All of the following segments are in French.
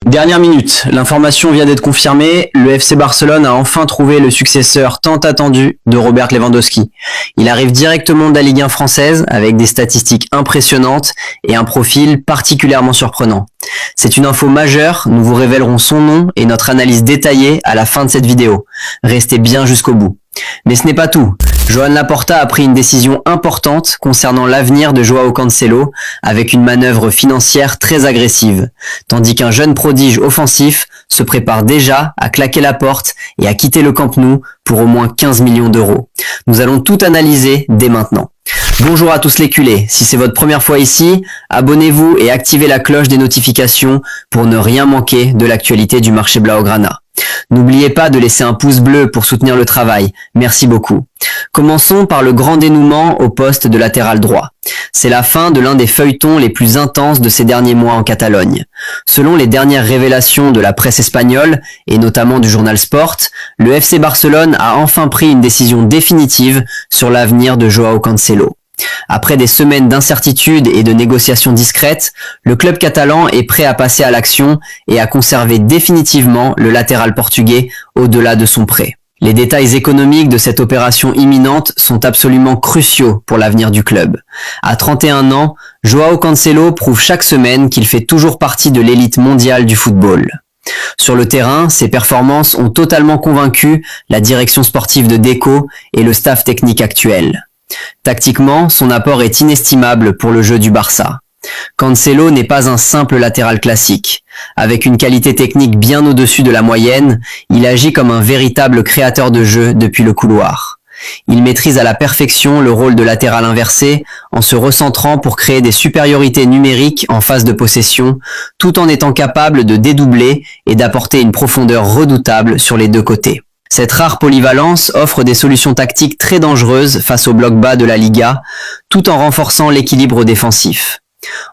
Dernière minute, l'information vient d'être confirmée, le FC Barcelone a enfin trouvé le successeur tant attendu de Robert Lewandowski. Il arrive directement de la Ligue 1 française avec des statistiques impressionnantes et un profil particulièrement surprenant. C'est une info majeure, nous vous révélerons son nom et notre analyse détaillée à la fin de cette vidéo. Restez bien jusqu'au bout. Mais ce n'est pas tout. Joan Laporta a pris une décision importante concernant l'avenir de Joao Cancelo avec une manœuvre financière très agressive, tandis qu'un jeune prodige offensif se prépare déjà à claquer la porte et à quitter le Camp Nou pour au moins 15 millions d'euros. Nous allons tout analyser dès maintenant. Bonjour à tous les culés, si c'est votre première fois ici, abonnez-vous et activez la cloche des notifications pour ne rien manquer de l'actualité du marché Blaugrana. N'oubliez pas de laisser un pouce bleu pour soutenir le travail, merci beaucoup. Commençons par le grand dénouement au poste de latéral droit. C'est la fin de l'un des feuilletons les plus intenses de ces derniers mois en Catalogne. Selon les dernières révélations de la presse espagnole, et notamment du journal Sport, le FC Barcelone a enfin pris une décision définitive sur l'avenir de Joao Cancelo. Après des semaines d'incertitude et de négociations discrètes, le club catalan est prêt à passer à l'action et à conserver définitivement le latéral portugais au-delà de son prêt. Les détails économiques de cette opération imminente sont absolument cruciaux pour l'avenir du club. À 31 ans, Joao Cancelo prouve chaque semaine qu'il fait toujours partie de l'élite mondiale du football. Sur le terrain, ses performances ont totalement convaincu la direction sportive de Deco et le staff technique actuel. Tactiquement, son apport est inestimable pour le jeu du Barça. Cancelo n'est pas un simple latéral classique. Avec une qualité technique bien au-dessus de la moyenne, il agit comme un véritable créateur de jeu depuis le couloir. Il maîtrise à la perfection le rôle de latéral inversé en se recentrant pour créer des supériorités numériques en phase de possession, tout en étant capable de dédoubler et d'apporter une profondeur redoutable sur les deux côtés. Cette rare polyvalence offre des solutions tactiques très dangereuses face au bloc bas de la Liga, tout en renforçant l'équilibre défensif.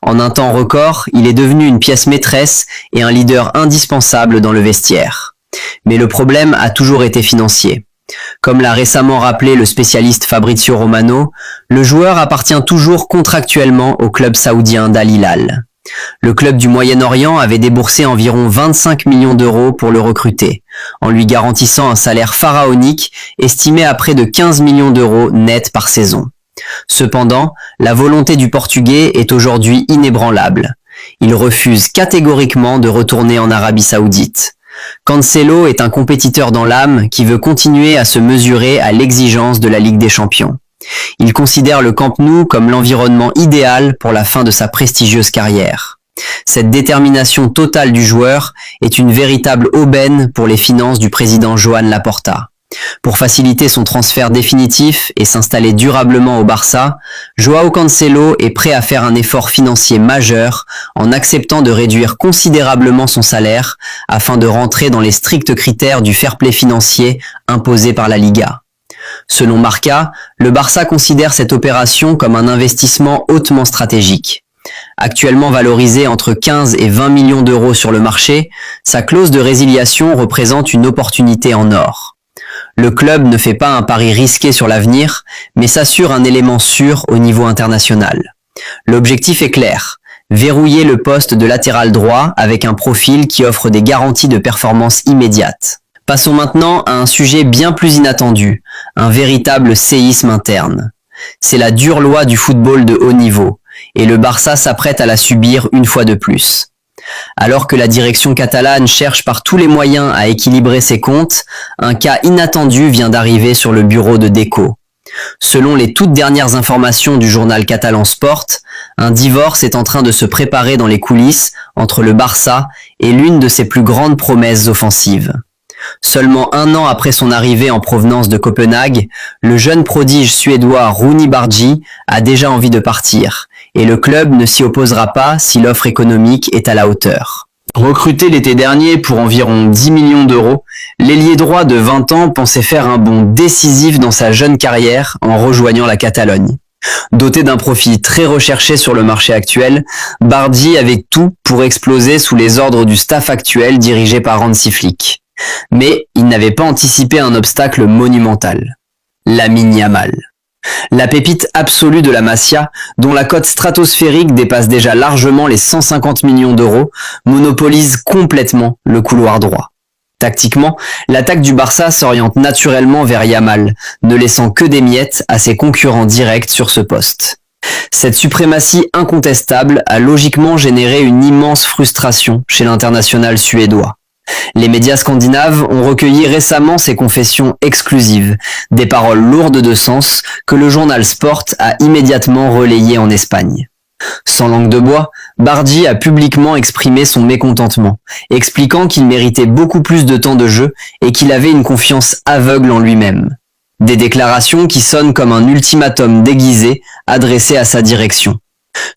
En un temps record, il est devenu une pièce maîtresse et un leader indispensable dans le vestiaire. Mais le problème a toujours été financier. Comme l'a récemment rappelé le spécialiste Fabrizio Romano, le joueur appartient toujours contractuellement au club saoudien d'Al Hilal. Le club du Moyen-Orient avait déboursé environ 25 millions d'euros pour le recruter, en lui garantissant un salaire pharaonique estimé à près de 15 millions d'euros net par saison. Cependant, la volonté du Portugais est aujourd'hui inébranlable. Il refuse catégoriquement de retourner en Arabie Saoudite. Cancelo est un compétiteur dans l'âme qui veut continuer à se mesurer à l'exigence de la Ligue des Champions. Il considère le Camp Nou comme l'environnement idéal pour la fin de sa prestigieuse carrière. Cette détermination totale du joueur est une véritable aubaine pour les finances du président Joan Laporta. Pour faciliter son transfert définitif et s'installer durablement au Barça, Joao Cancelo est prêt à faire un effort financier majeur en acceptant de réduire considérablement son salaire afin de rentrer dans les stricts critères du fair play financier imposé par la Liga. Selon Marca, le Barça considère cette opération comme un investissement hautement stratégique. Actuellement valorisé entre 15 et 20 millions d'euros sur le marché, sa clause de résiliation représente une opportunité en or. Le club ne fait pas un pari risqué sur l'avenir, mais s'assure un élément sûr au niveau international. L'objectif est clair, verrouiller le poste de latéral droit avec un profil qui offre des garanties de performance immédiates. Passons maintenant à un sujet bien plus inattendu, un véritable séisme interne. C'est la dure loi du football de haut niveau, et le Barça s'apprête à la subir une fois de plus. Alors que la direction catalane cherche par tous les moyens à équilibrer ses comptes, un cas inattendu vient d'arriver sur le bureau de Deco. Selon les toutes dernières informations du journal catalan Sport, un divorce est en train de se préparer dans les coulisses entre le Barça et l'une de ses plus grandes promesses offensives. Seulement un an après son arrivée en provenance de Copenhague, le jeune prodige suédois Rooney Bargi a déjà envie de partir, et le club ne s'y opposera pas si l'offre économique est à la hauteur. Recruté l'été dernier pour environ 10 millions d'euros, l'ailier droit de 20 ans pensait faire un bond décisif dans sa jeune carrière en rejoignant la Catalogne. Doté d'un profil très recherché sur le marché actuel, Bargi avait tout pour exploser sous les ordres du staff actuel dirigé par Hansi Flick. Mais il n'avait pas anticipé un obstacle monumental. Lamine Yamal. La pépite absolue de la Masia, dont la cote stratosphérique dépasse déjà largement les 150 millions d'euros, monopolise complètement le couloir droit. Tactiquement, l'attaque du Barça s'oriente naturellement vers Yamal, ne laissant que des miettes à ses concurrents directs sur ce poste. Cette suprématie incontestable a logiquement généré une immense frustration chez l'international suédois. Les médias scandinaves ont recueilli récemment ces confessions exclusives, des paroles lourdes de sens que le journal Sport a immédiatement relayées en Espagne. Sans langue de bois, Bardi a publiquement exprimé son mécontentement, expliquant qu'il méritait beaucoup plus de temps de jeu et qu'il avait une confiance aveugle en lui-même. Des déclarations qui sonnent comme un ultimatum déguisé adressé à sa direction.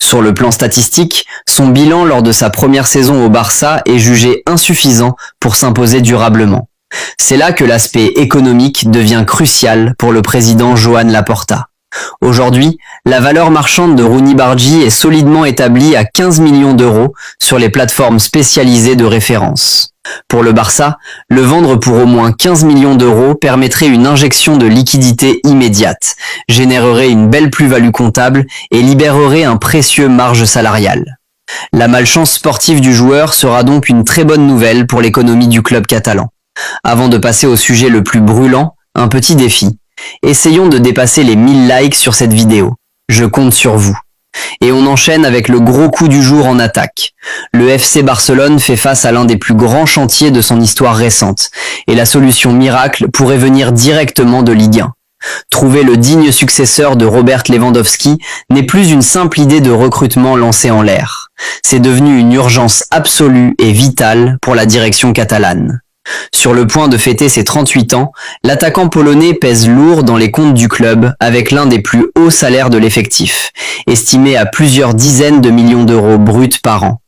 Sur le plan statistique, son bilan lors de sa première saison au Barça est jugé insuffisant pour s'imposer durablement. C'est là que l'aspect économique devient crucial pour le président Joan Laporta. Aujourd'hui, la valeur marchande de Rooney Bardi est solidement établie à 15 millions d'euros sur les plateformes spécialisées de référence. Pour le Barça, le vendre pour au moins 15 millions d'euros permettrait une injection de liquidité immédiate, générerait une belle plus-value comptable et libérerait un précieux marge salariale. La malchance sportive du joueur sera donc une très bonne nouvelle pour l'économie du club catalan. Avant de passer au sujet le plus brûlant, un petit défi. Essayons de dépasser les 1000 likes sur cette vidéo. Je compte sur vous. Et on enchaîne avec le gros coup du jour en attaque. Le FC Barcelone fait face à l'un des plus grands chantiers de son histoire récente, et la solution miracle pourrait venir directement de Ligue 1. Trouver le digne successeur de Robert Lewandowski n'est plus une simple idée de recrutement lancée en l'air. C'est devenu une urgence absolue et vitale pour la direction catalane. Sur le point de fêter ses 38 ans, l'attaquant polonais pèse lourd dans les comptes du club avec l'un des plus hauts salaires de l'effectif, estimé à plusieurs dizaines de millions d'euros bruts par an.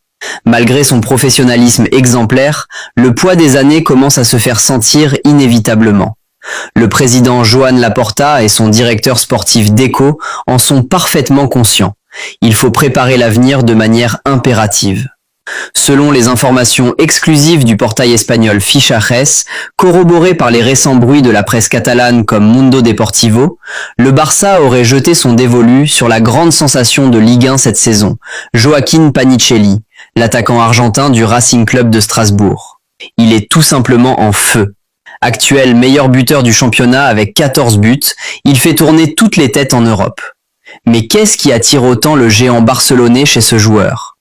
Malgré son professionnalisme exemplaire, le poids des années commence à se faire sentir inévitablement. Le président Joan Laporta et son directeur sportif Deco en sont parfaitement conscients. Il faut préparer l'avenir de manière impérative. Selon les informations exclusives du portail espagnol Fichajes, corroborées par les récents bruits de la presse catalane comme Mundo Deportivo, le Barça aurait jeté son dévolu sur la grande sensation de Ligue 1 cette saison, Joaquín Panicelli, l'attaquant argentin du Racing Club de Strasbourg. Il est tout simplement en feu. Actuel meilleur buteur du championnat avec 14 buts, il fait tourner toutes les têtes en Europe. Mais qu'est-ce qui attire autant le géant barcelonais chez ce joueur ?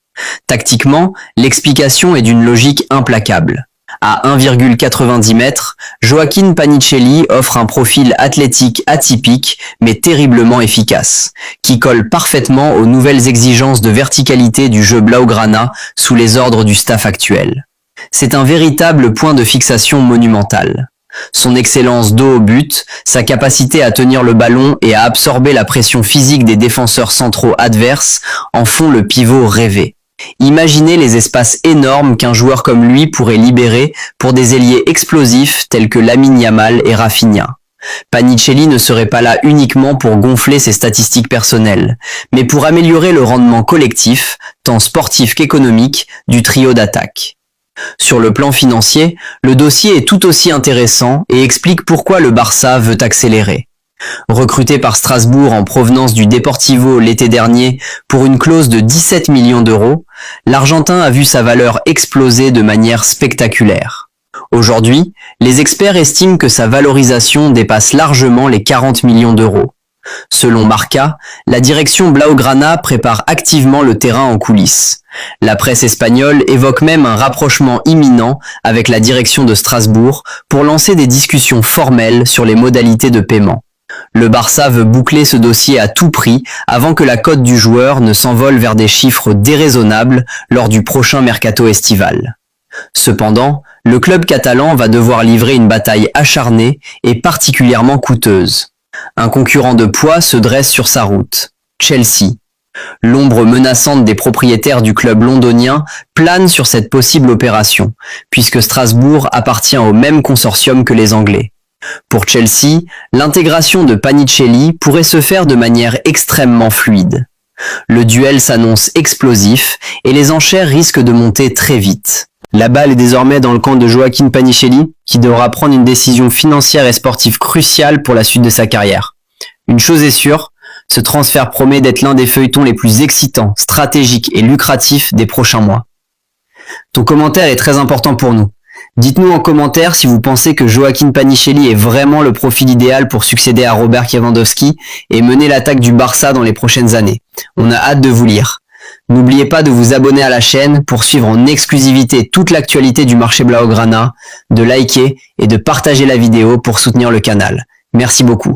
Tactiquement, l'explication est d'une logique implacable. À 1,90 mètres, Joaquín Panicelli offre un profil athlétique atypique mais terriblement efficace, qui colle parfaitement aux nouvelles exigences de verticalité du jeu blaugrana sous les ordres du staff actuel. C'est un véritable point de fixation monumental. Son excellence dos au but, sa capacité à tenir le ballon et à absorber la pression physique des défenseurs centraux adverses en font le pivot rêvé. Imaginez les espaces énormes qu'un joueur comme lui pourrait libérer pour des ailiers explosifs tels que Lamine Yamal et Rafinha. Panicelli ne serait pas là uniquement pour gonfler ses statistiques personnelles, mais pour améliorer le rendement collectif, tant sportif qu'économique, du trio d'attaque. Sur le plan financier, le dossier est tout aussi intéressant et explique pourquoi le Barça veut accélérer. Recruté par Strasbourg en provenance du Deportivo l'été dernier pour une clause de 17 millions d'euros, l'Argentin a vu sa valeur exploser de manière spectaculaire. Aujourd'hui, les experts estiment que sa valorisation dépasse largement les 40 millions d'euros. Selon Marca, la direction Blaugrana prépare activement le terrain en coulisses. La presse espagnole évoque même un rapprochement imminent avec la direction de Strasbourg pour lancer des discussions formelles sur les modalités de paiement. Le Barça veut boucler ce dossier à tout prix avant que la cote du joueur ne s'envole vers des chiffres déraisonnables lors du prochain mercato estival. Cependant, le club catalan va devoir livrer une bataille acharnée et particulièrement coûteuse. Un concurrent de poids se dresse sur sa route, Chelsea. L'ombre menaçante des propriétaires du club londonien plane sur cette possible opération, puisque Strasbourg appartient au même consortium que les Anglais. Pour Chelsea, l'intégration de Panicelli pourrait se faire de manière extrêmement fluide. Le duel s'annonce explosif et les enchères risquent de monter très vite. La balle est désormais dans le camp de Joaquín Panicelli, qui devra prendre une décision financière et sportive cruciale pour la suite de sa carrière. Une chose est sûre, ce transfert promet d'être l'un des feuilletons les plus excitants, stratégiques et lucratifs des prochains mois. Ton commentaire est très important pour nous. Dites-nous en commentaire si vous pensez que Joaquin Panichelli est vraiment le profil idéal pour succéder à Robert Lewandowski et mener l'attaque du Barça dans les prochaines années. On a hâte de vous lire. N'oubliez pas de vous abonner à la chaîne pour suivre en exclusivité toute l'actualité du marché Blaugrana, de liker et de partager la vidéo pour soutenir le canal. Merci beaucoup.